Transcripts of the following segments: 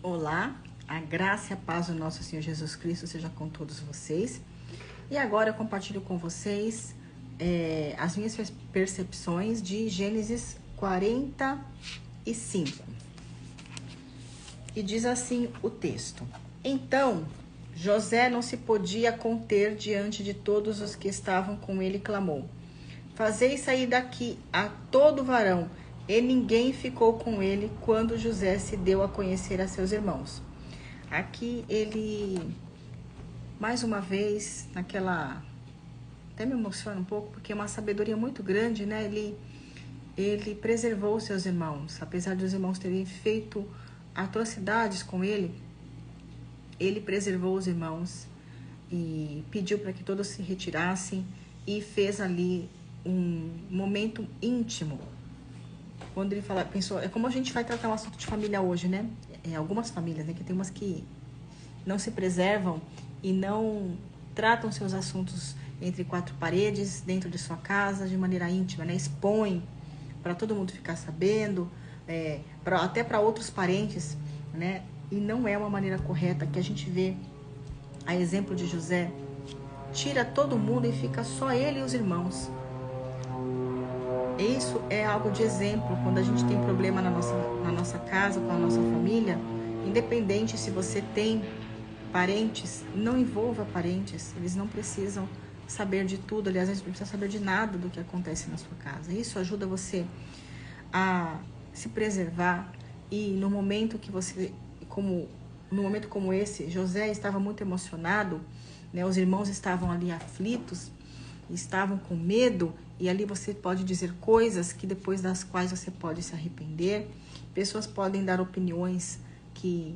Olá, a graça e a paz do nosso Senhor Jesus Cristo seja com todos vocês. E agora eu compartilho com vocês as minhas percepções de Gênesis 45. E diz assim o texto: Então José não se podia conter diante de todos os que estavam com ele, clamou: Fazei sair daqui a todo varão. E ninguém ficou com ele quando José se deu a conhecer a seus irmãos. Aqui ele, mais uma vez, até me emociona um pouco, porque é uma sabedoria muito grande, né? Ele preservou seus irmãos, apesar dos irmãos terem feito atrocidades com ele, ele preservou os irmãos e pediu para que todos se retirassem e fez ali um momento íntimo. Quando ele pensou, é como a gente vai tratar um assunto de família hoje, né? Algumas famílias, né? Que tem umas que não se preservam e não tratam seus assuntos entre quatro paredes, dentro de sua casa, de maneira íntima, né? Expõem para todo mundo ficar sabendo, até para outros parentes, né? E não é uma maneira correta que a gente vê, a exemplo de José, tira todo mundo e fica só ele e os irmãos. Isso é algo de exemplo quando a gente tem problema na nossa casa, com a nossa família. Independente se você tem parentes, não envolva parentes. Eles não precisam saber de tudo. Aliás, eles não precisam saber de nada do que acontece na sua casa. Isso ajuda você a se preservar. E no momento como esse, José estava muito emocionado, né? Os irmãos estavam ali aflitos, estavam com medo, e ali você pode dizer coisas que depois das quais você pode se arrepender. Pessoas podem dar opiniões que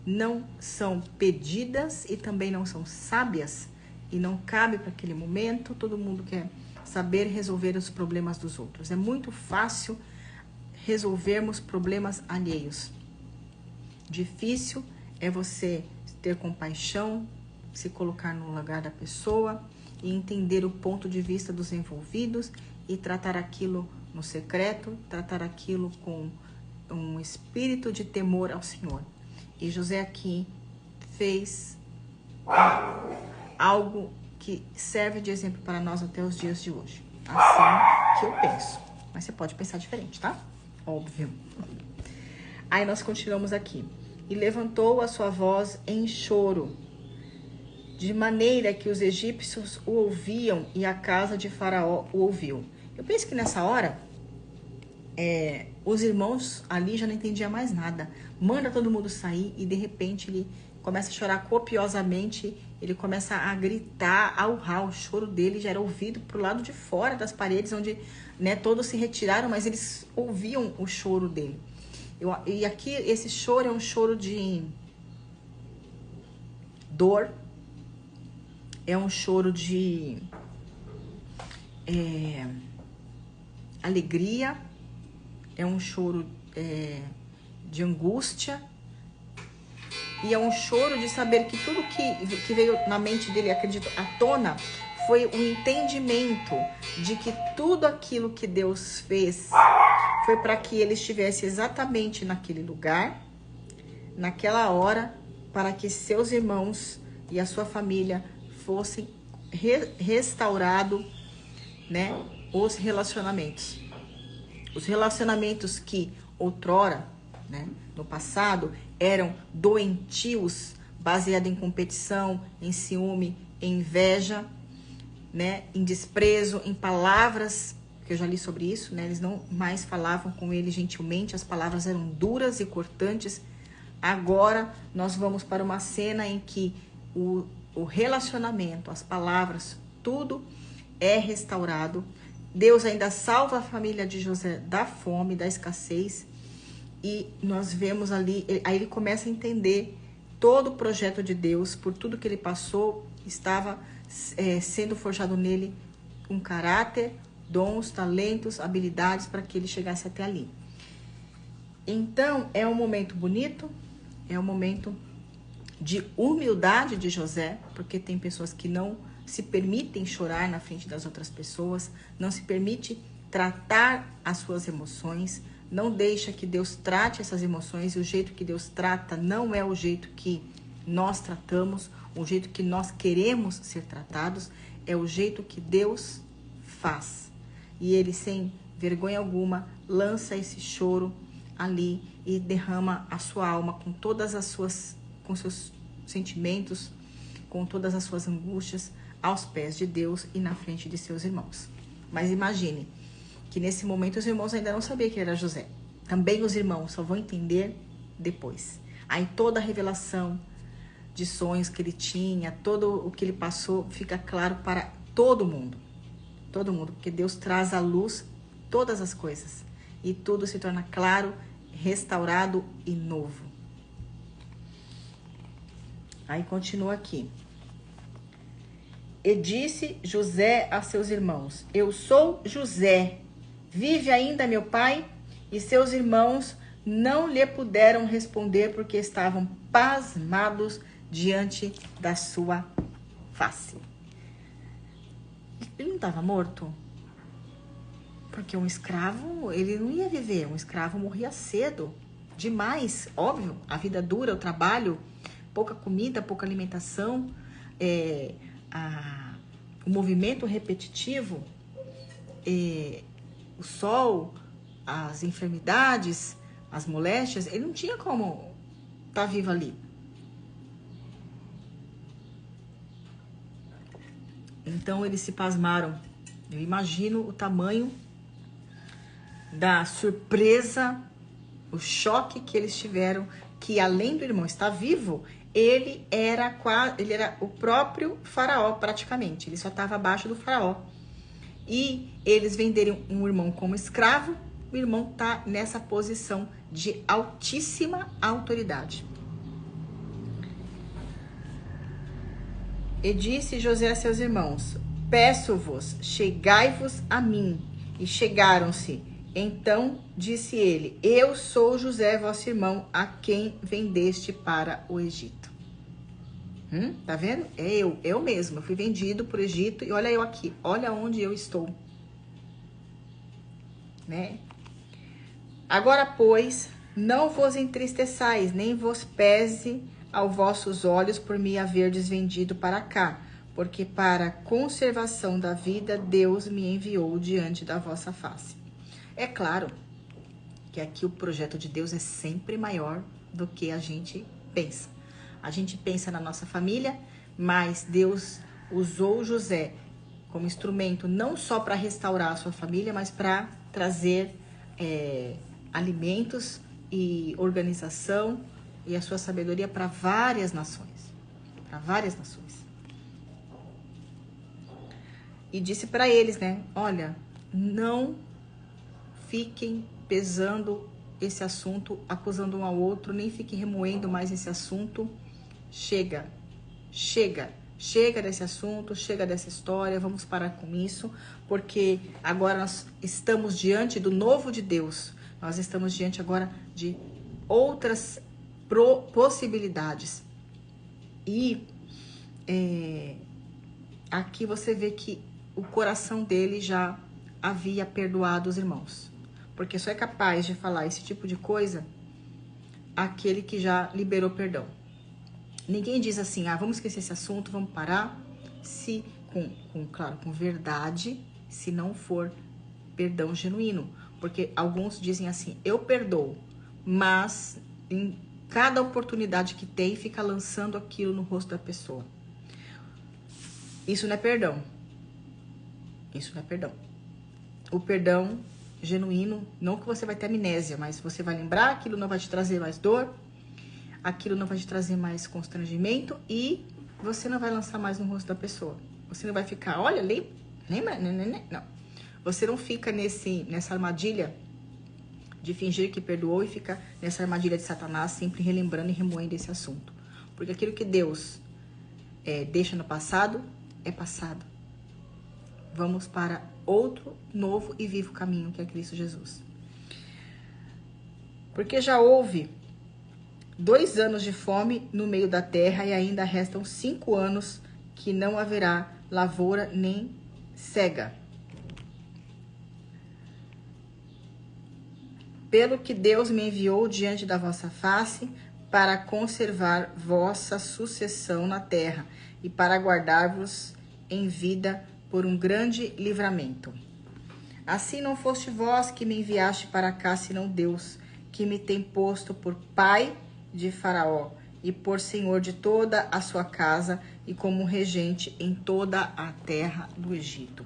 não são pedidas e também não são sábias e não cabe para aquele momento. Todo mundo quer saber resolver os problemas dos outros. É muito fácil resolvermos problemas alheios. Difícil é você ter compaixão, se colocar no lugar da pessoa e entender o ponto de vista dos envolvidos e tratar aquilo no secreto, tratar aquilo com um espírito de temor ao Senhor. E José aqui fez algo que serve de exemplo para nós até os dias de hoje. Assim que eu penso. Mas você pode pensar diferente, tá? Óbvio. Aí nós continuamos aqui. E levantou a sua voz em choro, de maneira que os egípcios o ouviam e a casa de Faraó o ouviu. Eu penso que nessa hora, os irmãos ali já não entendiam mais nada. Manda todo mundo sair e de repente ele começa a chorar copiosamente. Ele começa a gritar, a urrar. O choro dele já era ouvido pro lado de fora das paredes, onde, né, todos se retiraram, mas eles ouviam o choro dele. E aqui esse choro é um choro de dor. É um choro de alegria, é um choro de angústia, e é um choro de saber que tudo que veio na mente dele, acredito, à tona, foi o entendimento de que tudo aquilo que Deus fez foi para que ele estivesse exatamente naquele lugar, naquela hora, para que seus irmãos e a sua família fossem restaurados, né, os relacionamentos. Os relacionamentos que outrora, né, no passado, eram doentios, baseados em competição, em ciúme, em inveja, né, em desprezo, em palavras, que eu já li sobre isso, né, eles não mais falavam com ele gentilmente, as palavras eram duras e cortantes. Agora nós vamos para uma cena em que o relacionamento, as palavras, tudo é restaurado. Deus ainda salva a família de José da fome, da escassez. E nós vemos ali, aí ele começa a entender todo o projeto de Deus, por tudo que ele passou, estava sendo forjado nele um caráter, dons, talentos, habilidades para que ele chegasse até ali. Então, é um momento bonito, é um momento de humildade de José, porque tem pessoas que não se permitem chorar na frente das outras pessoas, não se permite tratar as suas emoções, Não deixa que Deus trate essas emoções, e o jeito que Deus trata não é o jeito que nós tratamos, o jeito que nós queremos ser tratados, é o jeito que Deus faz. E Ele, sem vergonha alguma, lança esse choro ali e derrama a sua alma com todas as suas, com seus sentimentos, com todas as suas angústias aos pés de Deus e na frente de seus irmãos. Mas imagine que nesse momento os irmãos ainda não sabiam que era José. Também os irmãos só vão entender depois. Aí toda a revelação de sonhos que ele tinha, todo o que ele passou, fica claro para todo mundo. Todo mundo, porque Deus traz à luz todas as coisas. E tudo se torna claro, restaurado e novo. Aí continua aqui. E disse José a seus irmãos: eu sou José. Vive ainda meu pai? E seus irmãos não lhe puderam responder porque estavam pasmados diante da sua face. Ele não estava morto? Porque um escravo, ele não ia viver. Um escravo morria cedo. Demais, óbvio. A vida dura, o trabalho, pouca comida, pouca alimentação, o movimento repetitivo, o sol, as enfermidades, as moléstias, ele não tinha como estar vivo ali. Então eles se pasmaram. Eu imagino o tamanho da surpresa, o choque que eles tiveram, que além do irmão estar vivo, ele era o próprio faraó praticamente. Ele só estava abaixo do faraó. E eles venderem um irmão como escravo, o irmão está nessa posição de altíssima autoridade. E disse José a seus irmãos: peço-vos, chegai-vos a mim. E chegaram-se. Então disse ele: eu sou José, vosso irmão, a quem vendeste para o Egito. Tá vendo? É eu mesmo. Eu fui vendido para o Egito e olha eu aqui. Olha onde eu estou. Né? Agora, pois, não vos entristeçais, nem vos pese aos vossos olhos por me haverdes vendido para cá, porque para a conservação da vida Deus me enviou diante da vossa face. É claro que aqui o projeto de Deus é sempre maior do que a gente pensa. A gente pensa na nossa família, mas Deus usou José como instrumento não só para restaurar a sua família, mas para trazer alimentos e organização e a sua sabedoria para várias nações. Para várias nações. E disse para eles, né? Olha, não fiquem pesando esse assunto, acusando um ao outro, nem fiquem remoendo mais esse assunto. Chega desse assunto, chega dessa história, vamos parar com isso, porque agora nós estamos diante do novo de Deus, nós estamos diante agora de outras possibilidades. E aqui você vê que o coração dele já havia perdoado os irmãos, porque só é capaz de falar esse tipo de coisa aquele que já liberou perdão. Ninguém diz assim, vamos esquecer esse assunto, vamos parar, se claro, com verdade, se não for perdão genuíno. Porque alguns dizem assim, eu perdoo, mas em cada oportunidade que tem, fica lançando aquilo no rosto da pessoa. Isso não é perdão. Isso não é perdão. O perdão genuíno, não que você vai ter amnésia, mas você vai lembrar, aquilo não vai te trazer mais dor, aquilo não vai te trazer mais constrangimento e você não vai lançar mais no rosto da pessoa. Você não vai ficar, olha, lembra? Não. Você não fica nessa armadilha de fingir que perdoou e fica nessa armadilha de Satanás, sempre relembrando e remoendo esse assunto. Porque aquilo que Deus deixa no passado, é passado. Vamos para outro novo e vivo caminho, que é Cristo Jesus. Porque já houve 2 anos de fome no meio da terra e ainda restam 5 anos que não haverá lavoura nem cega. pelo que Deus me enviou diante da vossa face, para conservar vossa sucessão na terra, e para guardar-vos em vida por um grande livramento. Assim não foste vós que me enviaste para cá, senão Deus, que me tem posto por pai de Faraó, e por senhor de toda a sua casa, e como regente em toda a terra do Egito.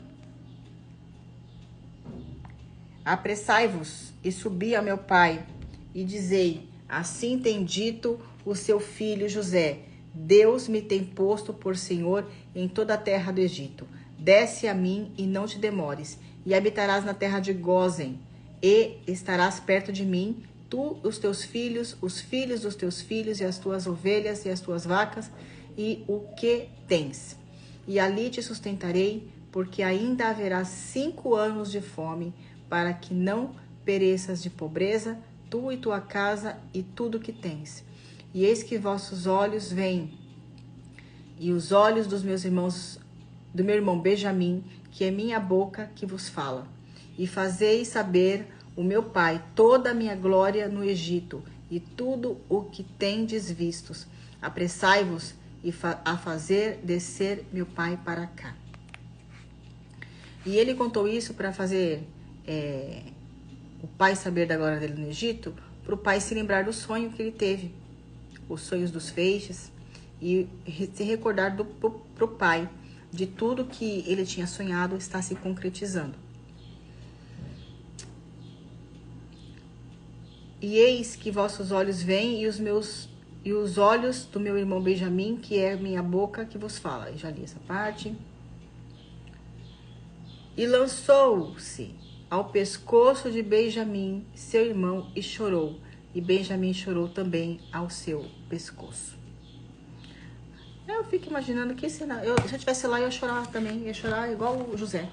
Apressai-vos e subi a meu pai, e dizei: assim tem dito o seu filho José: Deus me tem posto por senhor em toda a terra do Egito. Desce a mim e não te demores, e habitarás na terra de Gósen, e estarás perto de mim, tu, os teus filhos, os filhos dos teus filhos, e as tuas ovelhas e as tuas vacas, e o que tens. E ali te sustentarei, porque ainda haverá 5 anos de fome, para que não pereças de pobreza, tu e tua casa e tudo que tens. E eis que vossos olhos veem, e os olhos dos meus irmãos, do meu irmão Benjamim, que é minha boca que vos fala. E fazei saber o meu pai toda a minha glória no Egito, e tudo o que tendes vistos. Apressai-vos a fazer descer meu pai para cá. E ele contou isso para fazer o pai saber da glória dele no Egito, para o pai se lembrar do sonho que ele teve, os sonhos dos feixes, e se recordar pro pai de tudo que ele tinha sonhado está se concretizando. E eis que vossos olhos veem, e os olhos do meu irmão Benjamim, que é minha boca que vos fala. Eu já li essa parte. E lançou-se ao pescoço de Benjamim, seu irmão, e chorou. E Benjamim chorou também ao seu pescoço. Eu fico imaginando que se eu estivesse lá, eu ia chorar também. Ia chorar igual o José.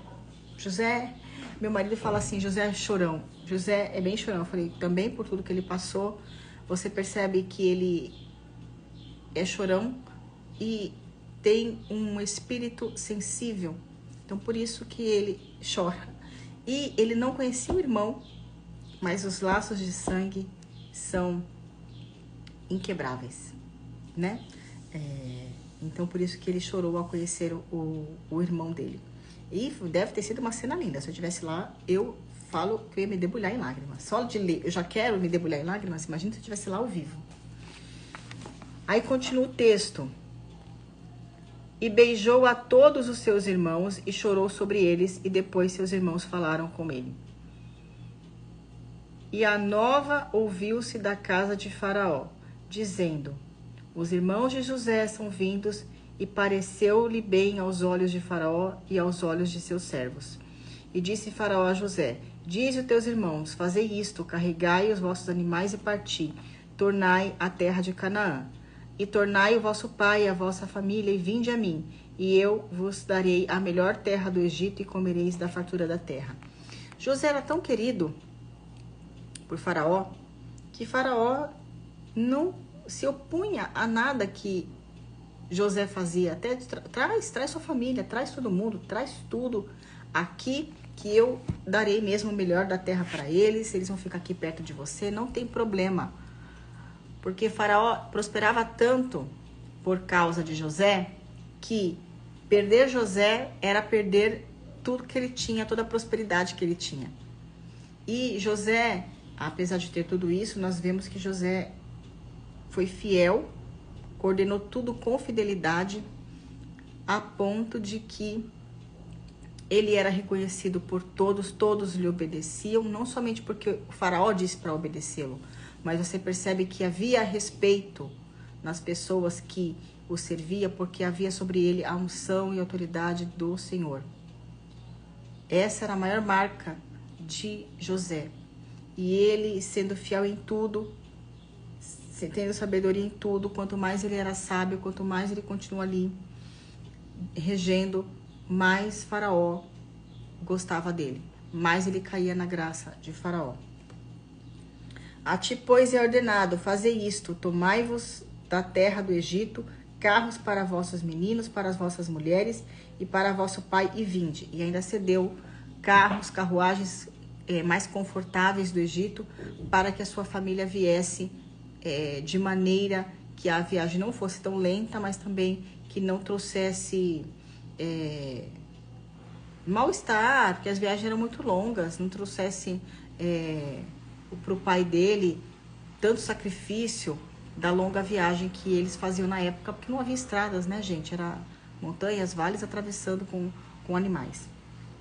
José, meu marido fala assim, José é chorão. José é bem chorão. Eu falei, também por tudo que ele passou, você percebe que ele é chorão e tem um espírito sensível. Então, por isso que ele chora. E ele não conhecia o irmão, mas os laços de sangue são inquebráveis, né? Então, por isso que ele chorou ao conhecer o irmão dele. E deve ter sido uma cena linda. Se eu estivesse lá, eu falo que eu ia me debulhar em lágrimas. Só de ler, eu já quero me debulhar em lágrimas. Imagina se eu estivesse lá ao vivo. Aí continua o texto. E beijou a todos os seus irmãos e chorou sobre eles, e depois seus irmãos falaram com ele. E a nova ouviu-se da casa de Faraó, dizendo: os irmãos de José são vindos, e pareceu-lhe bem aos olhos de Faraó e aos olhos de seus servos. E disse Faraó a José: dize aos teus irmãos, fazei isto, carregai os vossos animais e parti, tornai a terra de Canaã. E tornai o vosso pai e a vossa família, e vinde a mim, e eu vos darei a melhor terra do Egito, e comereis da fartura da terra. José era tão querido por Faraó, que Faraó não se opunha a nada que José fazia. Até traz sua família, traz todo mundo, traz tudo aqui, que eu darei mesmo o melhor da terra para eles, eles vão ficar aqui perto de você, não tem problema. Porque Faraó prosperava tanto por causa de José, que perder José era perder tudo que ele tinha, toda a prosperidade que ele tinha. E José, apesar de ter tudo isso, nós vemos que José foi fiel, coordenou tudo com fidelidade, a ponto de que ele era reconhecido por todos, todos lhe obedeciam, não somente porque o Faraó disse para obedecê-lo, mas você percebe que havia respeito nas pessoas que o serviam, porque havia sobre ele a unção e autoridade do Senhor. Essa era a maior marca de José. E ele, sendo fiel em tudo, tendo sabedoria em tudo, quanto mais ele era sábio, quanto mais ele continua ali regendo, mais Faraó gostava dele, mais ele caía na graça de Faraó. A ti, pois, é ordenado, fazei isto, tomai-vos da terra do Egito carros para vossos meninos, para as vossas mulheres e para vosso pai, e vinde. E ainda cedeu carros, carruagens mais confortáveis do Egito, para que a sua família viesse de maneira que a viagem não fosse tão lenta, mas também que não trouxesse mal-estar, porque as viagens eram muito longas, não trouxesse para o pai dele tanto sacrifício da longa viagem que eles faziam na época, porque não havia estradas, né, gente? Era montanhas, vales atravessando com animais,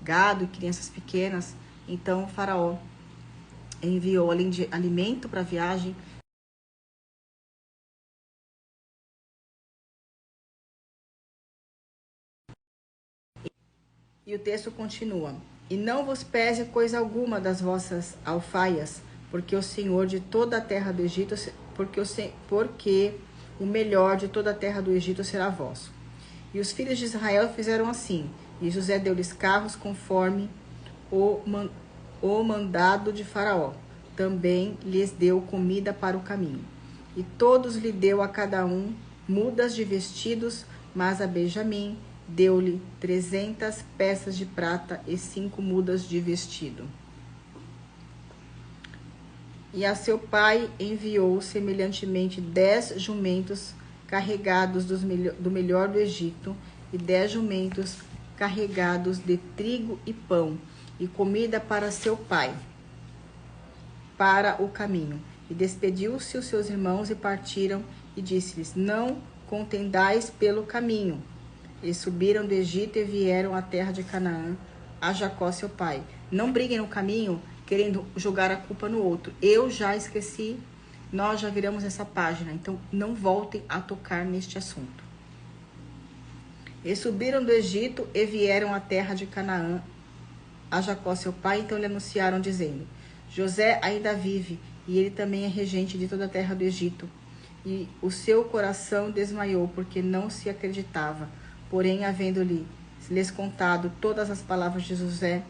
gado e crianças pequenas. Então o faraó enviou, além de alimento para a viagem, e o texto continua: e não vos pese coisa alguma das vossas alfaias, porque o Senhor de toda a terra do Egito, porque o melhor de toda a terra do Egito será vosso. E os filhos de Israel fizeram assim, e José deu-lhes carros conforme o mandado de Faraó. Também lhes deu comida para o caminho. E todos lhe deu a cada um mudas de vestidos, mas a Benjamim deu-lhe 300 peças de prata e 5 mudas de vestido. E a seu pai enviou semelhantemente 10 jumentos carregados do melhor do Egito, e 10 jumentos carregados de trigo e pão, e comida para seu pai, para o caminho. E despediu-se os seus irmãos e partiram, e disse-lhes: não contendais pelo caminho. E subiram do Egito e vieram à terra de Canaã, a Jacó seu pai. Não briguem no caminho, querendo jogar a culpa no outro. Eu já esqueci, nós já viramos essa página, então não voltem a tocar neste assunto. E subiram do Egito e vieram à terra de Canaã, a Jacó seu pai. Então lhe anunciaram, dizendo: José ainda vive, e ele também é regente de toda a terra do Egito. E o seu coração desmaiou, porque não se acreditava. Porém, havendo-lhes contado todas as palavras de José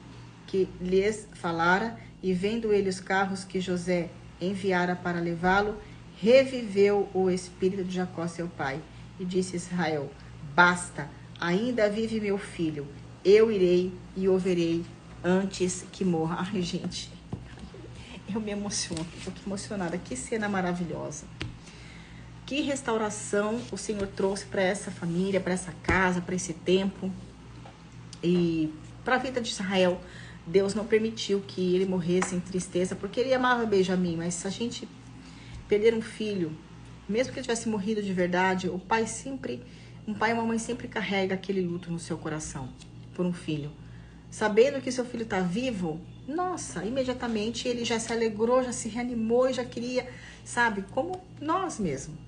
que lhes falara, e vendo ele os carros que José enviara para levá-lo, reviveu o espírito de Jacó seu pai. E disse Israel: basta, ainda vive meu filho, eu irei e o verei antes que morra. Ai, gente, eu me emociono, tô aqui emocionada. Que cena maravilhosa. Que restauração o Senhor trouxe para essa família, para essa casa, para esse tempo. E para a vida de Israel, Deus não permitiu que ele morresse em tristeza, porque ele amava Benjamim. Mas se a gente perder um filho, mesmo que ele tivesse morrido de verdade, um pai e uma mãe sempre carrega aquele luto no seu coração por um filho. Sabendo que seu filho está vivo, nossa, imediatamente ele já se alegrou, já se reanimou e já queria, sabe, como nós mesmos.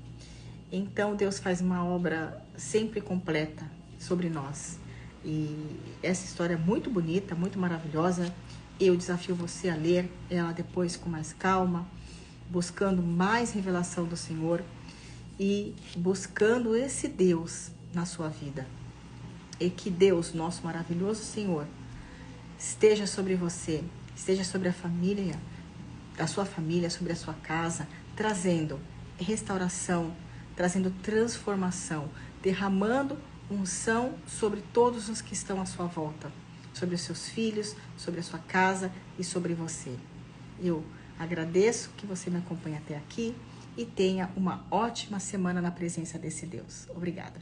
Então Deus faz uma obra sempre completa sobre nós. E essa história é muito bonita, muito maravilhosa. Eu desafio você a ler ela depois com mais calma, buscando mais revelação do Senhor e buscando esse Deus na sua vida. E que Deus, nosso maravilhoso Senhor, esteja sobre você, esteja sobre a família, a sua família, sobre a sua casa, trazendo restauração, trazendo transformação, derramando unção sobre todos os que estão à sua volta, sobre os seus filhos, sobre a sua casa e sobre você. Eu agradeço que você me acompanhe até aqui e tenha uma ótima semana na presença desse Deus. Obrigada.